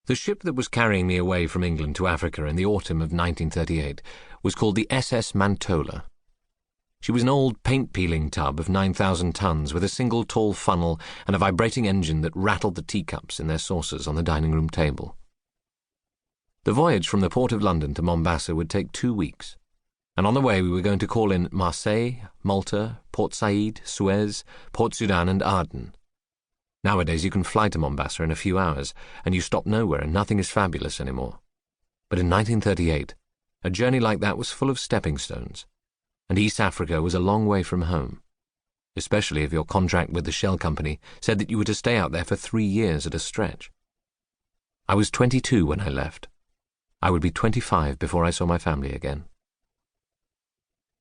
The ship that was carrying me away from England to Africa in the autumn of 1938 was called the SS Mantola. She was an old paint-peeling tub of 9,000 tons with a single tall funnel and a vibrating engine that rattled the teacups in their saucers on the dining-room table. The voyage from the port of London to Mombasa would take 2 weeks, and on the way we were going to call in Marseille, Malta, Port Said, Suez, Port Sudan and Aden. Nowadays you can fly to Mombasa in a few hours, and you stop nowhere and nothing is fabulous anymore. But in 1938, a journey like that was full of stepping stones, and East Africa was a long way from home, especially if your contract with the shell company said that you were to stay out there for 3 years at a stretch. I was 22 when I left. I would be 25 before I saw my family again.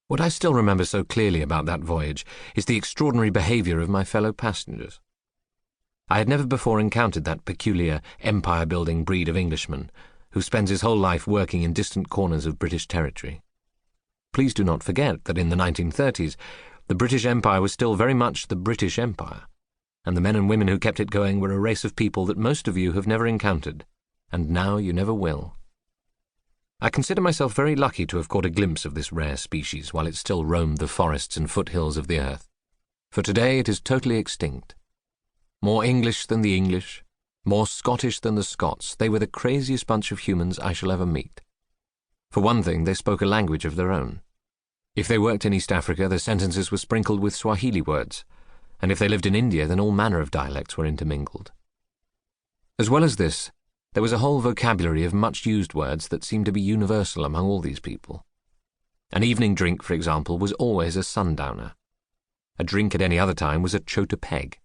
What I still remember so clearly about that voyage is the extraordinary behaviour of my fellow passengers. I had never before encountered that peculiar empire-building breed of Englishman who spends his whole life working in distant corners of British territory. Please do not forget that in the 1930s, the British Empire was still very much the British Empire, and the men and women who kept it going were a race of people that most of you have never encountered, and now you never will. I consider myself very lucky to have caught a glimpse of this rare species while it still roamed the forests and foothills of the earth, for today it is totally extinct. More English than the English, more Scottish than the Scots, they were the craziest bunch of humans I shall ever meet. For one thing, they spoke a language of their own. If they worked in East Africa, their sentences were sprinkled with Swahili words, and if they lived in India, then all manner of dialects were intermingled. As well as this, there was a whole vocabulary of much-used words that seemed to be universal among all these people. An evening drink, for example, was always a sundowner. A drink at any other time was a chota peg.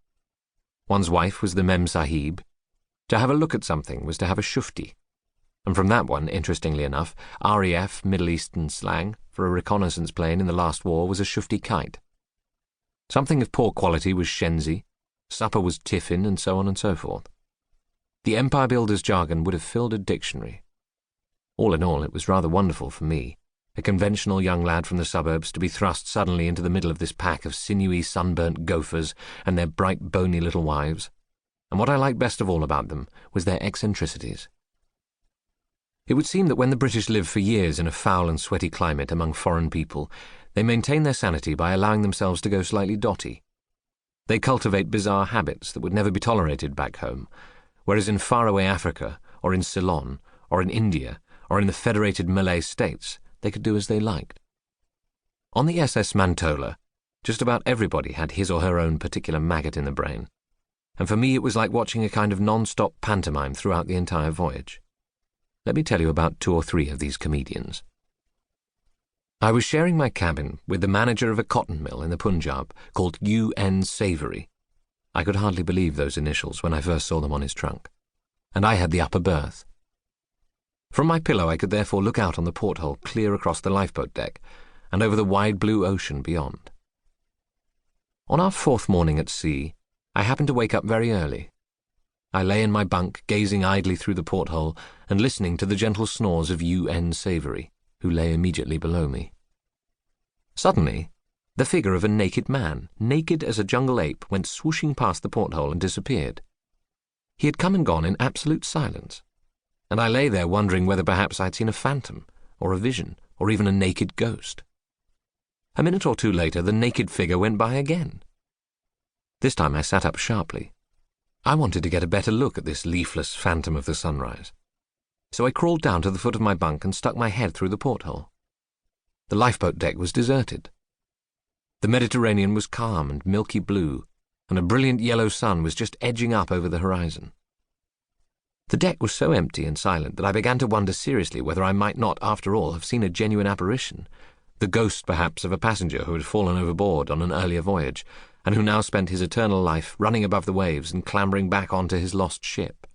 One's wife was the Mem Sahib. To have a look at something was to have a shufti. And from that one, interestingly enough, RAF Middle Eastern slang for a reconnaissance plane in the last war was a shufti kite. Something of poor quality was shenzi, supper was tiffin, and so on and so forth. The empire builder's jargon would have filled a dictionary. All in all, it was rather wonderful for me, a conventional young lad from the suburbs, to be thrust suddenly into the middle of this pack of sinewy, sunburnt gophers and their bright, bony little wives. And what I liked best of all about them was their eccentricities. It would seem that when the British live for years in a foul and sweaty climate among foreign people, they maintain their sanity by allowing themselves to go slightly dotty. They cultivate bizarre habits that would never be tolerated back home, whereas in faraway Africa, or in Ceylon, or in India, or in the Federated Malay States, they could do as they liked. On the SS Mantola, just about everybody had his or her own particular maggot in the brain, and for me it was like watching a kind of non-stop pantomime throughout the entire voyage. Let me tell you about 2 or 3 of these comedians. I was sharing my cabin with the manager of a cotton mill in the Punjab called U.N. Savoury. I could hardly believe those initials when I first saw them on his trunk. And I had the upper berth. From my pillow I could therefore look out on the porthole clear across the lifeboat deck and over the wide blue ocean beyond. On our 4th morning at sea, I happened to wake up very early. I lay in my bunk, gazing idly through the porthole and listening to the gentle snores of U.N. Savoury, who lay immediately below me. Suddenly, the figure of a naked man, naked as a jungle ape, went swooshing past the porthole and disappeared. He had come and gone in absolute silence, and I lay there wondering whether perhaps I had seen a phantom, or a vision, or even a naked ghost. A minute or 2 later, the naked figure went by again. This time I sat up sharply. I wanted to get a better look at this leafless phantom of the sunrise. So I crawled down to the foot of my bunk and stuck my head through the porthole. The lifeboat deck was deserted. The Mediterranean was calm and milky blue, and a brilliant yellow sun was just edging up over the horizon. The deck was so empty and silent that I began to wonder seriously whether I might not, after all, have seen a genuine apparition, the ghost, perhaps, of a passenger who had fallen overboard on an earlier voyage, and who now spent his eternal life running above the waves and clambering back onto his lost ship.